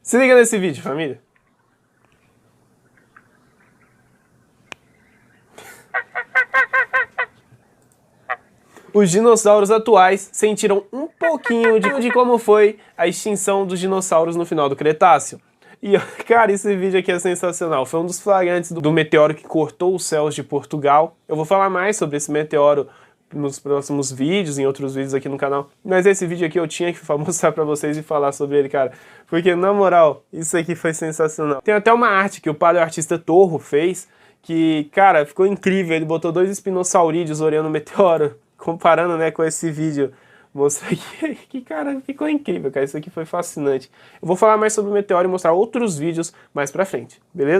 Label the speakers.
Speaker 1: Se liga nesse vídeo, família. Os dinossauros atuais sentiram um pouquinho de como foi a extinção dos dinossauros no final do Cretáceo. E, cara, esse vídeo aqui é sensacional. Foi um dos flagrantes do meteoro que cortou os céus de Portugal. Eu vou falar mais sobre esse meteoro nos próximos vídeos, em outros vídeos aqui no canal. Mas esse vídeo aqui eu tinha que mostrar pra vocês e falar sobre ele, cara. Porque, na moral, isso aqui foi sensacional. Tem até uma arte que o paleoartista Torro fez, que, cara, ficou incrível. Ele botou 2 espinossaurídeos olhando o meteoro, comparando, né, com esse vídeo. Mostrar que, cara, ficou incrível, cara. Isso aqui foi fascinante. Eu vou falar mais sobre o meteoro e mostrar outros vídeos mais pra frente, beleza?